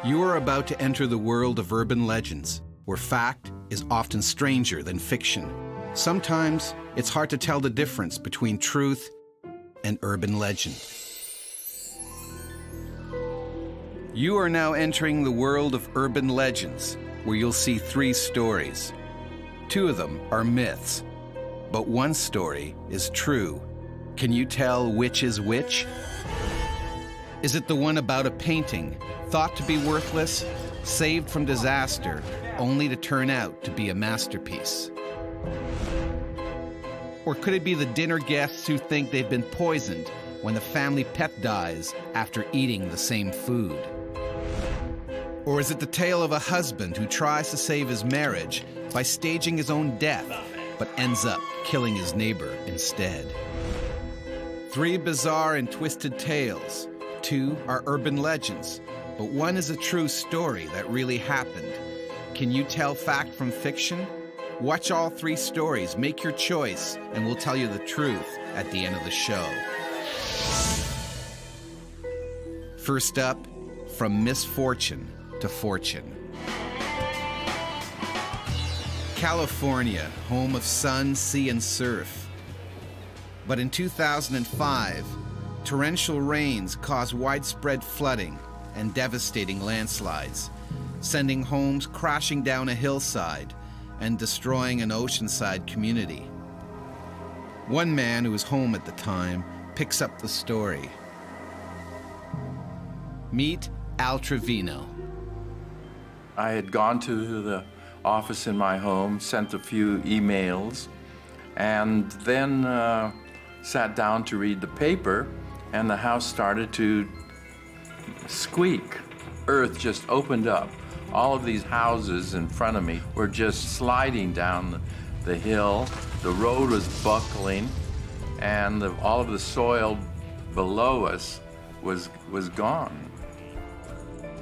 You are about to enter the world of urban legends, where fact is often stranger than fiction. Sometimes it's hard to tell the difference between truth and urban legend. You are now entering the world of urban legends, where you'll see 3 stories. 2 of them are myths, but one story is true. Can you tell which is which? Is it the one about a painting, thought to be worthless, saved from disaster, only to turn out to be a masterpiece? Or could it be the dinner guests who think they've been poisoned when the family pet dies after eating the same food? Or is it the tale of a husband who tries to save his marriage by staging his own death, but ends up killing his neighbor instead? 3 bizarre and twisted tales. 2 are urban legends, but one is a true story that really happened. Can you tell fact from fiction? Watch all 3 stories, make your choice, and we'll tell you the truth at the end of the show. First up, from misfortune to fortune. California, home of sun, sea, and surf. But in 2005, torrential rains caused widespread flooding and devastating landslides, sending homes crashing down a hillside and destroying an oceanside community. One man who was home at the time picks up the story. Meet Al Trevino. I had gone to the office in my home, sent a few emails, and then sat down to read the paper, and the house started to squeak. Earth just opened up. All of these houses in front of me were just sliding down the hill. The road was buckling, and all of the soil below us was gone.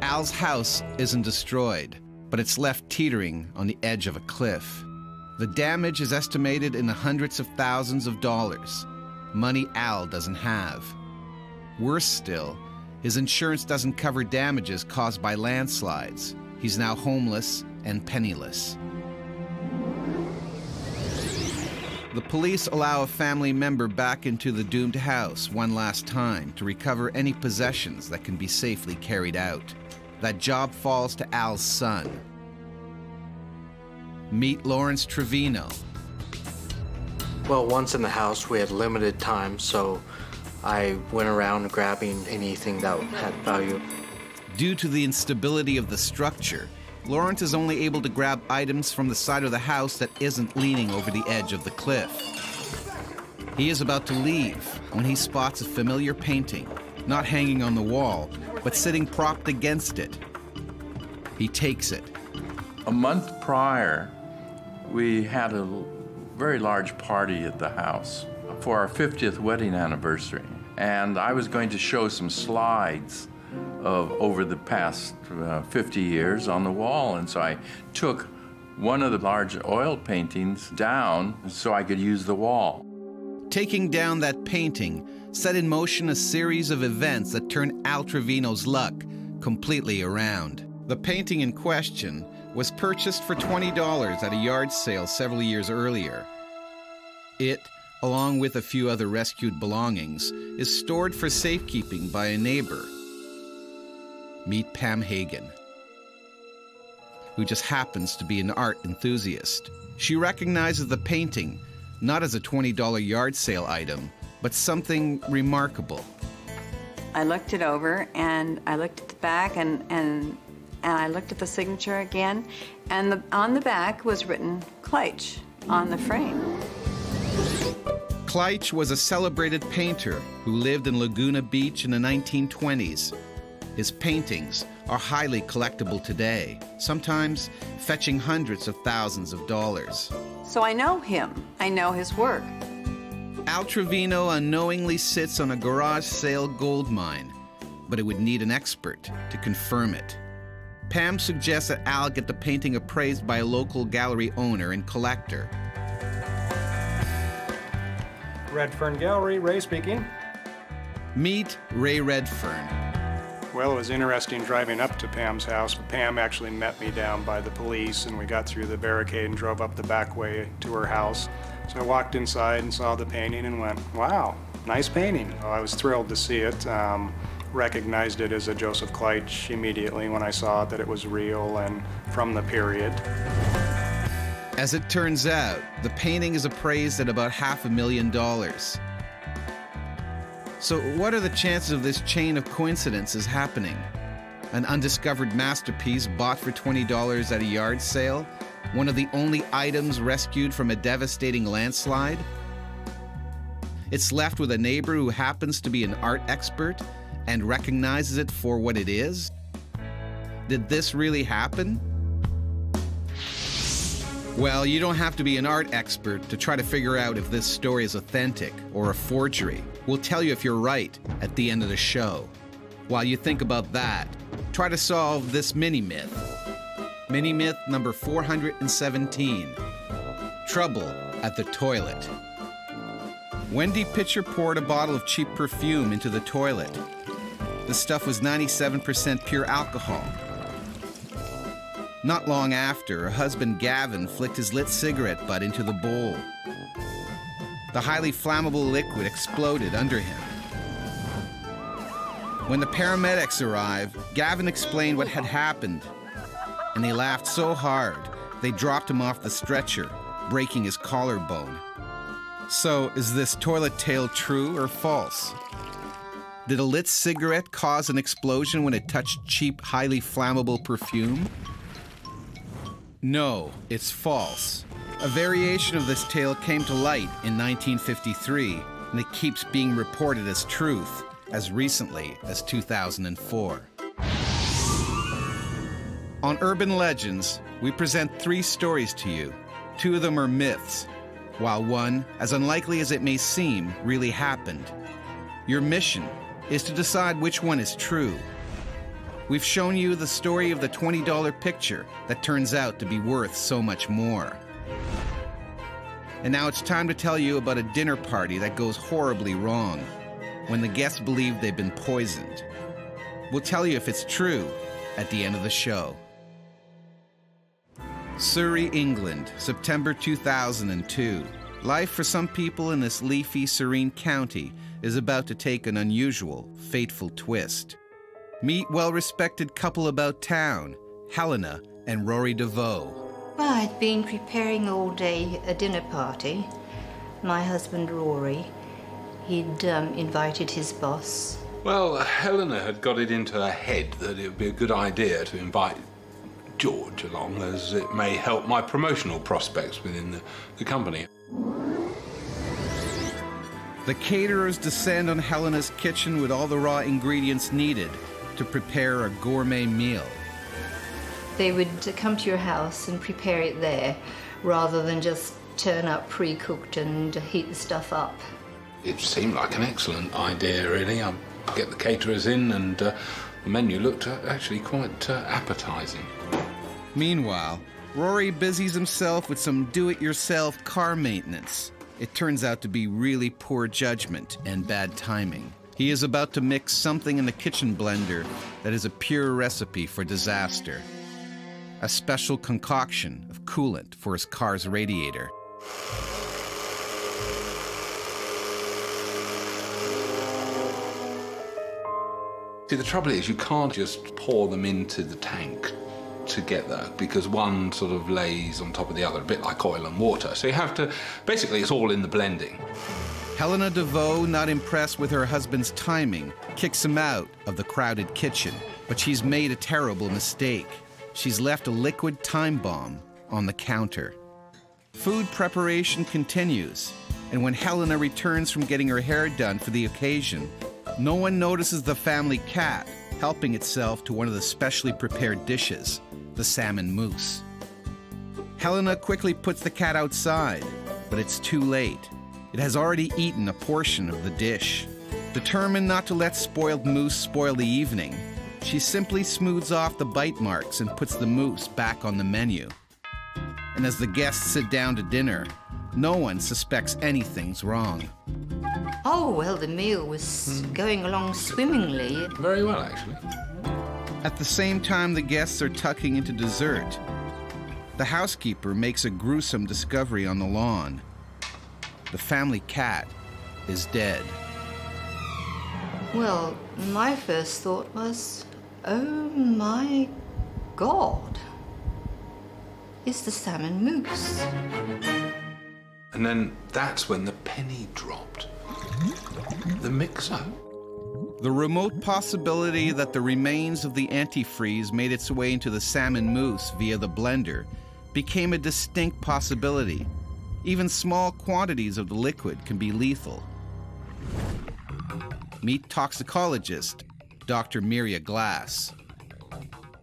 Al's house isn't destroyed, but it's left teetering on the edge of a cliff. The damage is estimated in the hundreds of thousands of dollars, money Al doesn't have. Worse still, his insurance doesn't cover damages caused by landslides. He's now homeless and penniless. The police allow a family member back into the doomed house one last time to recover any possessions that can be safely carried out. That job falls to Al's son. Meet Lawrence Trevino. Well, once in the house, we had limited time, so I went around grabbing anything that had value. Due to the instability of the structure, Lawrence is only able to grab items from the side of the house that isn't leaning over the edge of the cliff. He is about to leave when he spots a familiar painting, not hanging on the wall, but sitting propped against it. He takes it. A month prior, we had a very large party at the house for our 50th wedding anniversary. And I was going to show some slides of over the past 50 years on the wall. And so I took one of the large oil paintings down so I could use the wall. Taking down that painting set in motion a series of events that turned Al Trevino's luck completely around. The painting in question was purchased for $20 at a yard sale several years earlier. It, along with a few other rescued belongings, is stored for safekeeping by a neighbor. Meet Pam Hagen, who just happens to be an art enthusiast. She recognizes the painting not as a $20 yard sale item, but something remarkable. I looked it over, and I looked at the back, and I looked at the signature again, and on the back was written Kleitsch on the frame. Kleitsch was a celebrated painter who lived in Laguna Beach in the 1920s. His paintings are highly collectible today, sometimes fetching hundreds of thousands of dollars. So I know him. I know his work. Al Trevino unknowingly sits on a garage sale gold mine, but it would need an expert to confirm it. Pam suggests that Al get the painting appraised by a local gallery owner and collector. Redfern Gallery, Ray speaking. Meet Ray Redfern. Well, it was interesting driving up to Pam's house. Pam actually met me down by the police, and we got through the barricade and drove up the back way to her house. So I walked inside and saw the painting and went, wow, nice painting. Well, I was thrilled to see it. Recognized it as a Joseph Kleitsch immediately when I saw that it was real and from the period. As it turns out, the painting is appraised at about $500,000. So what are the chances of this chain of coincidences happening? An undiscovered masterpiece bought for $20 at a yard sale? One of the only items rescued from a devastating landslide? It's left with a neighbor who happens to be an art expert and recognizes it for what it is? Did this really happen? Well, you don't have to be an art expert to try to figure out if this story is authentic or a forgery. We'll tell you if you're right at the end of the show. While you think about that, try to solve this mini-myth. Mini-myth number 417. Trouble at the toilet. Wendy Pitcher poured a bottle of cheap perfume into the toilet. The stuff was 97% pure alcohol. Not long after, her husband Gavin flicked his lit cigarette butt into the bowl. The highly flammable liquid exploded under him. When the paramedics arrived, Gavin explained what had happened, and they laughed so hard they dropped him off the stretcher, breaking his collarbone. So, is this toilet tale true or false? Did a lit cigarette cause an explosion when it touched cheap, highly flammable perfume? No, it's false. A variation of this tale came to light in 1953, and it keeps being reported as truth as recently as 2004. On Urban Legends, we present 3 stories to you. 2 of them are myths, while one, as unlikely as it may seem, really happened. Your mission is to decide which one is true. We've shown you the story of the $20 picture that turns out to be worth so much more. And now it's time to tell you about a dinner party that goes horribly wrong, when the guests believe they've been poisoned. We'll tell you if it's true at the end of the show. Surrey, England, September 2002. Life for some people in this leafy, serene county is about to take an unusual, fateful twist. Meet well-respected couple about town, Helena and Rory DeVoe. Well, I'd been preparing all day a dinner party. My husband, Rory, he'd invited his boss. Well, Helena had got it into her head that it would be a good idea to invite George along, as it may help my promotional prospects within the company. The caterers descend on Helena's kitchen with all the raw ingredients needed to prepare a gourmet meal. They would come to your house and prepare it there, rather than just turn up pre-cooked and heat the stuff up. It seemed like an excellent idea, really. I'd get the caterers in, and the menu looked actually quite appetizing. Meanwhile, Rory busies himself with some do-it-yourself car maintenance. It turns out to be really poor judgment and bad timing. He is about to mix something in the kitchen blender that is a pure recipe for disaster. A special concoction of coolant for his car's radiator. See, the trouble is you can't just pour them into the tank together, because one sort of lays on top of the other, a bit like oil and water. So you have to, basically it's all in the blending. Helena DeVoe, not impressed with her husband's timing, kicks him out of the crowded kitchen. But she's made a terrible mistake. She's left a liquid time bomb on the counter. Food preparation continues, and when Helena returns from getting her hair done for the occasion, no one notices the family cat helping itself to one of the specially prepared dishes, the salmon mousse. Helena quickly puts the cat outside, but it's too late. It has already eaten a portion of the dish. Determined not to let spoiled mousse spoil the evening, she simply smooths off the bite marks and puts the mousse back on the menu. And as the guests sit down to dinner, no one suspects anything's wrong. Oh, well, the meal was going along swimmingly. Very well, actually. At the same time the guests are tucking into dessert, the housekeeper makes a gruesome discovery on the lawn. The family cat is dead. Well, my first thought was, oh my God, it's the salmon mousse. And then that's when the penny dropped. The mixer. The remote possibility that the remains of the antifreeze made its way into the salmon mousse via the blender became a distinct possibility. Even small quantities of the liquid can be lethal. Meet toxicologist Dr. Miria Glass.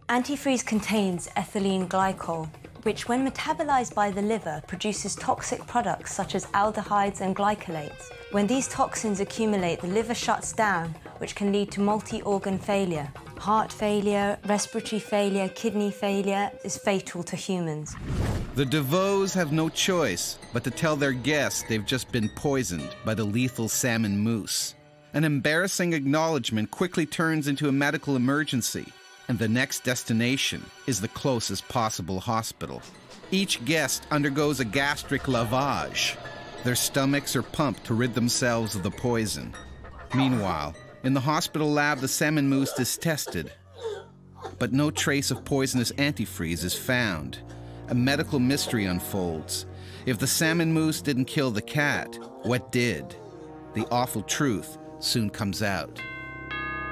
Antifreeze contains ethylene glycol, which when metabolized by the liver produces toxic products such as aldehydes and glycolates. When these toxins accumulate, the liver shuts down, which can lead to multi-organ failure. Heart failure, respiratory failure, kidney failure is fatal to humans. The DeVoes have no choice but to tell their guests they've just been poisoned by the lethal salmon mousse. An embarrassing acknowledgement quickly turns into a medical emergency, and the next destination is the closest possible hospital. Each guest undergoes a gastric lavage. Their stomachs are pumped to rid themselves of the poison. Meanwhile, in the hospital lab, the salmon mousse is tested, but no trace of poisonous antifreeze is found. A medical mystery unfolds. If the salmon mousse didn't kill the cat, what did? The awful truth soon comes out.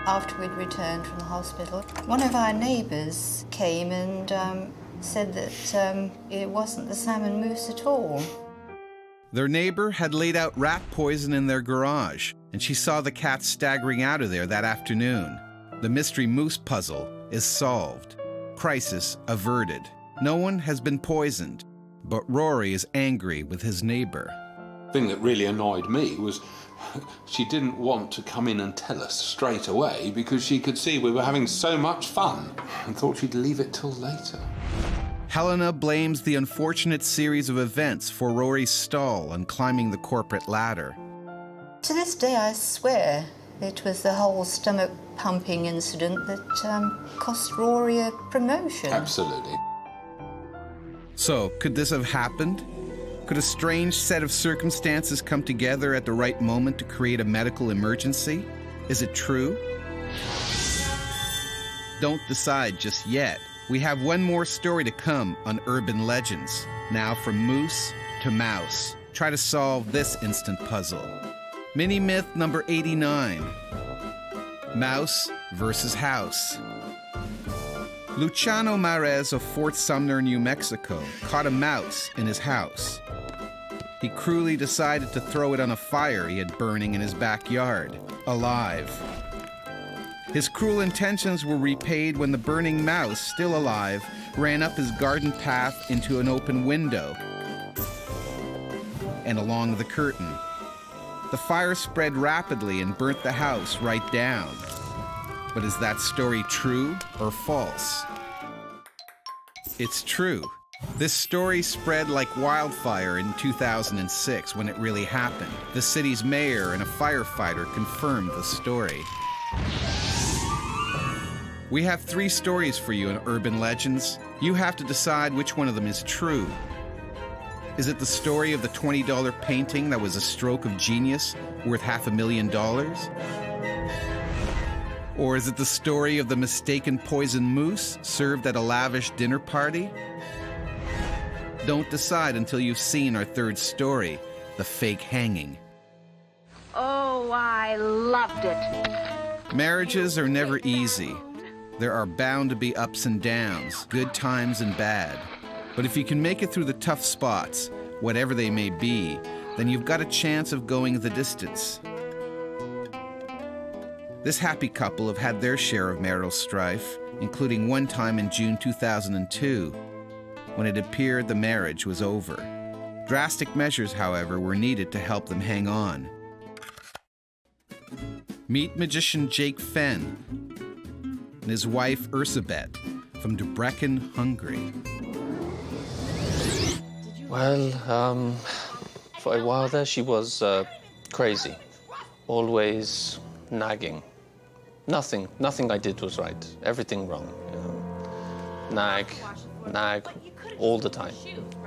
After we'd returned from the hospital, one of our neighbours came and said that it wasn't the salmon mousse at all. Their neighbor had laid out rat poison in their garage, and she saw the cat staggering out of there that afternoon. The mystery mousse puzzle is solved. Crisis averted. No one has been poisoned, but Rory is angry with his neighbor. The thing that really annoyed me was she didn't want to come in and tell us straight away because she could see we were having so much fun and thought she'd leave it till later. Helena blames the unfortunate series of events for Rory's stall on climbing the corporate ladder. To this day, I swear it was the whole stomach pumping incident that cost Rory a promotion. Absolutely. So, could this have happened? Could a strange set of circumstances come together at the right moment to create a medical emergency? Is it true? Don't decide just yet. We have one more story to come on Urban Legends. Now from moose to mouse. Try to solve this instant puzzle. Mini myth number 89. Mouse versus house. Luciano Mares of Fort Sumner, New Mexico, caught a mouse in his house. He cruelly decided to throw it on a fire he had burning in his backyard, alive. His cruel intentions were repaid when the burning mouse, still alive, ran up his garden path into an open window and along the curtain. The fire spread rapidly and burnt the house right down. But is that story true or false? It's true. This story spread like wildfire in 2006 when it really happened. The city's mayor and a firefighter confirmed the story. We have 3 stories for you in Urban Legends. You have to decide which one of them is true. Is it the story of the $20 painting that was a stroke of genius worth $500,000? Or is it the story of the mistaken poison mousse served at a lavish dinner party? Don't decide until you've seen our 3rd story, the fake hanging. Oh, I loved it. Marriages are never easy. There are bound to be ups and downs, good times and bad. But if you can make it through the tough spots, whatever they may be, then you've got a chance of going the distance. This happy couple have had their share of marital strife, including one time in June 2002, when it appeared the marriage was over. Drastic measures, however, were needed to help them hang on. Meet magician Jake Fenn and his wife Ursabet from Debrecen, Hungary. Well, for a while there she was crazy, always nagging. Nothing I did was right. Everything wrong. Nag, all the time.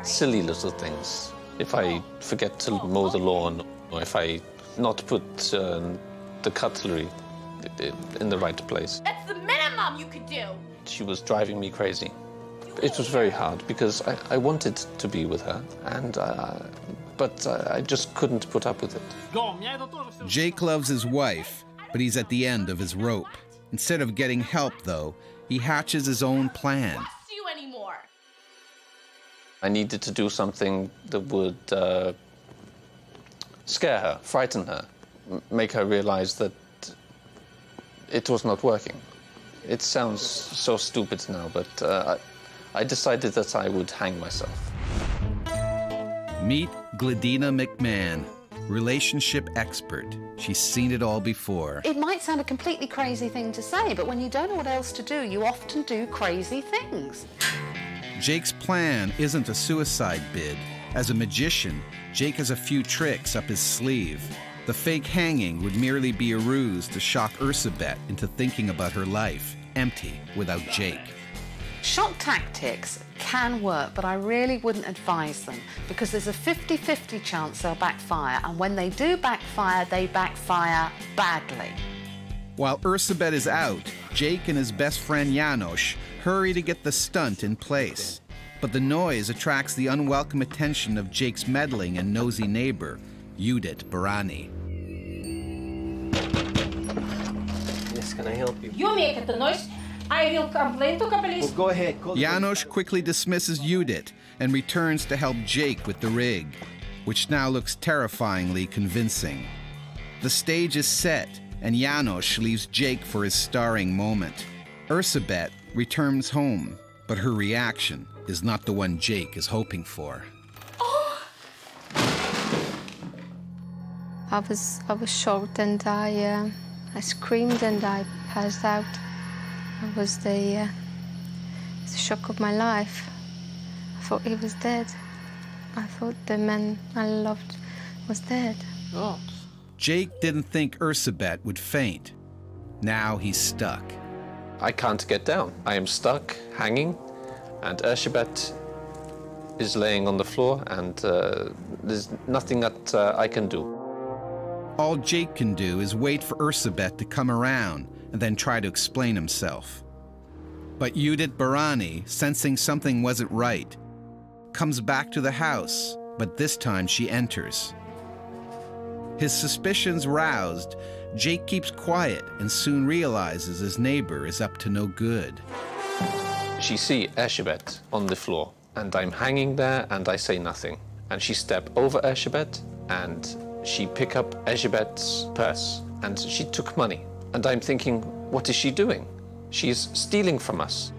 Silly little things. If I forget to mow the lawn, or if I not put the cutlery in the right place. That's the minimum you could do. She was driving me crazy. It was very hard because I wanted to be with her, but I just couldn't put up with it. Jake loves his wife, but he's at the end of his rope. Instead of getting help, though, he hatches his own plan. I needed to do something that would scare her, frighten her, make her realize that it was not working. It sounds so stupid now, but I decided that I would hang myself. Meet Gladina McMahon, relationship expert. She's seen it all before. It might sound a completely crazy thing to say, but when you don't know what else to do, you often do crazy things. Jake's plan isn't a suicide bid. As a magician, Jake has a few tricks up his sleeve. The fake hanging would merely be a ruse to shock Ursabet into thinking about her life, empty without Jake. Shock tactics can work, but I really wouldn't advise them because there's a 50-50 chance they'll backfire, and when they do backfire, they backfire badly. While Ursabet is out, Jake and his best friend János hurry to get the stunt in place. But the noise attracts the unwelcome attention of Jake's meddling and nosy neighbor, Judith Barani. Yes, can I help you? You make the noise. I will complain to police. Well, go ahead. János quickly dismisses Judith and returns to help Jake with the rig, which now looks terrifyingly convincing. The stage is set, and János leaves Jake for his starring moment. Ursabet returns home, but her reaction is not the one Jake is hoping for. I was shocked, and I screamed and I passed out. It was the shock of my life. I thought he was dead. I thought the man I loved was dead. Oh. Jake didn't think Ursabet would faint. Now he's stuck. I can't get down. I am stuck, hanging, and Ursabet is laying on the floor, and there's nothing that I can do. All Jake can do is wait for Ursabet to come around and then try to explain himself. But Judith Barani, sensing something wasn't right, comes back to the house, but this time she enters. His suspicions roused, Jake keeps quiet and soon realizes his neighbor is up to no good. She sees Ursabet on the floor, and I'm hanging there, and I say nothing. And she step over Ursabet, and she pick up Ursabet's purse, and she took money. And I'm thinking, what is she doing? She's stealing from us.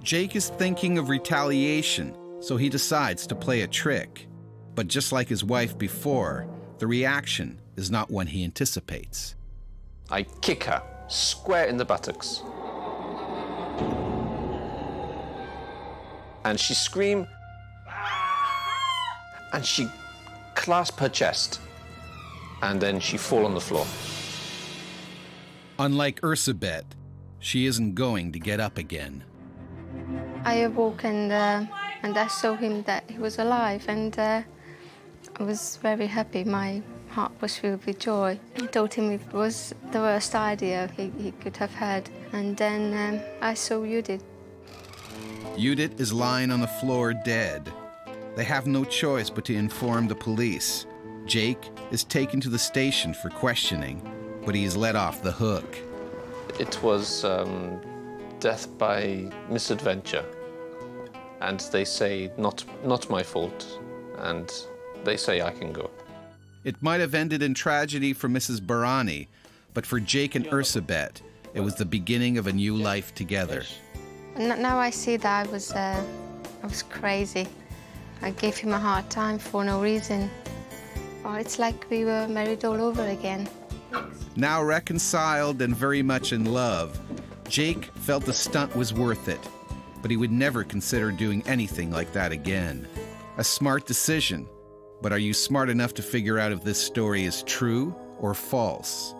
Jake is thinking of retaliation, so he decides to play a trick. But just like his wife before, the reaction is not one he anticipates. I kick her square in the buttocks. And she screams, and she clasps her chest, and then she falls on the floor. Unlike Ursabet, she isn't going to get up again. I awoke and I saw him that he was alive, and I was very happy. My heart was filled with joy. I told him it was the worst idea he could have had. And then I saw Judith. Judith is lying on the floor dead. They have no choice but to inform the police. Jake is taken to the station for questioning, but he is let off the hook. It was death by misadventure. And they say, not my fault. And they say I can go. It might have ended in tragedy for Mrs. Barani, but for Jake and Ursabet, it was the beginning of a new life together. Now I see that I was crazy. I gave him a hard time for no reason. Oh, it's like we were married all over again. Now reconciled and very much in love, Jake felt the stunt was worth it, but he would never consider doing anything like that again. A smart decision, but are you smart enough to figure out if this story is true or false?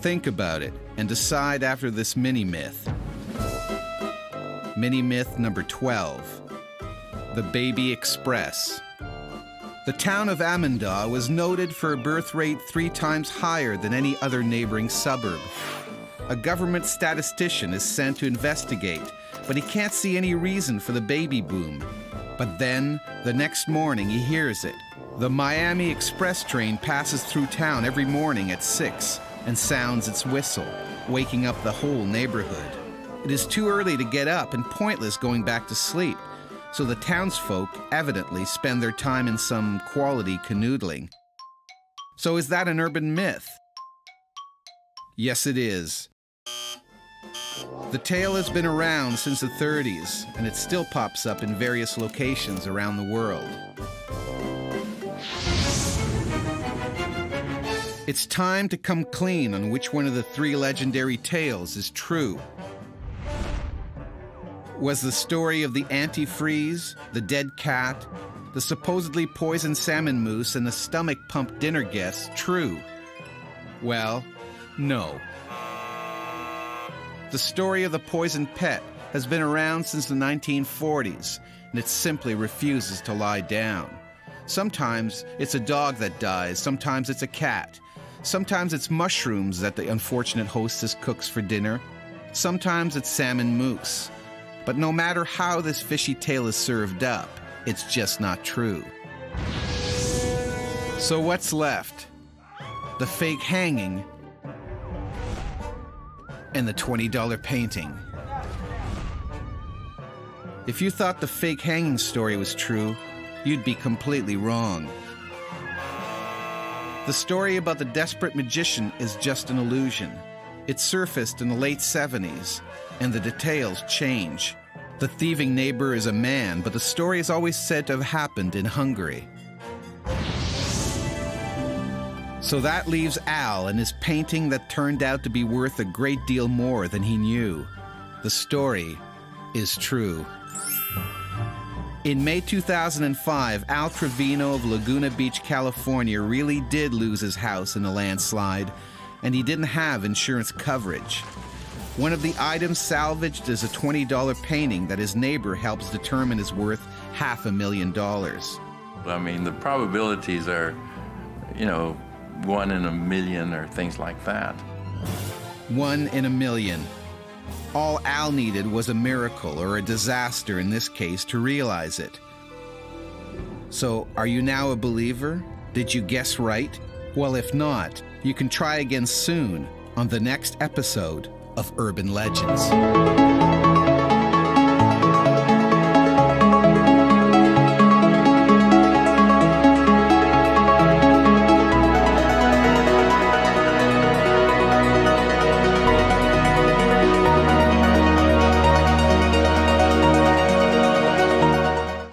Think about it and decide after this mini-myth. Mini-myth number 12. The Baby Express. The town of Amandaw was noted for a birth rate 3 times higher than any other neighboring suburb. A government statistician is sent to investigate, but he can't see any reason for the baby boom. But then, the next morning, he hears it. The Miami Express train passes through town every morning at 6 and sounds its whistle, waking up the whole neighborhood. It is too early to get up and pointless going back to sleep, so the townsfolk evidently spend their time in some quality canoodling. So is that an urban myth? Yes, it is. The tale has been around since the 30s, and it still pops up in various locations around the world. It's time to come clean on which one of the 3 legendary tales is true. Was the story of the antifreeze, the dead cat, the supposedly poisoned salmon mousse, and the stomach pump dinner guests true? Well, no. The story of the poisoned pet has been around since the 1940s, and it simply refuses to lie down. Sometimes it's a dog that dies, sometimes it's a cat. Sometimes it's mushrooms that the unfortunate hostess cooks for dinner. Sometimes it's salmon mousse. But no matter how this fishy tale is served up, it's just not true. So what's left? The fake hanging and the $20 painting. If you thought the fake hanging story was true, you'd be completely wrong. The story about the desperate magician is just an illusion. It surfaced in the late 70s, and the details change. The thieving neighbor is a man, but the story is always said to have happened in Hungary. So that leaves Al and his painting that turned out to be worth a great deal more than he knew. The story is true. In May 2005, Al Trevino of Laguna Beach, California really did lose his house in a landslide, and he didn't have insurance coverage. One of the items salvaged is a $20 painting that his neighbor helps determine is worth $500,000. I mean, the probabilities are, 1 in a million or things like that. 1 in a million. All Al needed was a miracle, or a disaster in this case, to realize it. So, are you now a believer? Did you guess right? Well, if not, you can try again soon on the next episode of Urban Legends.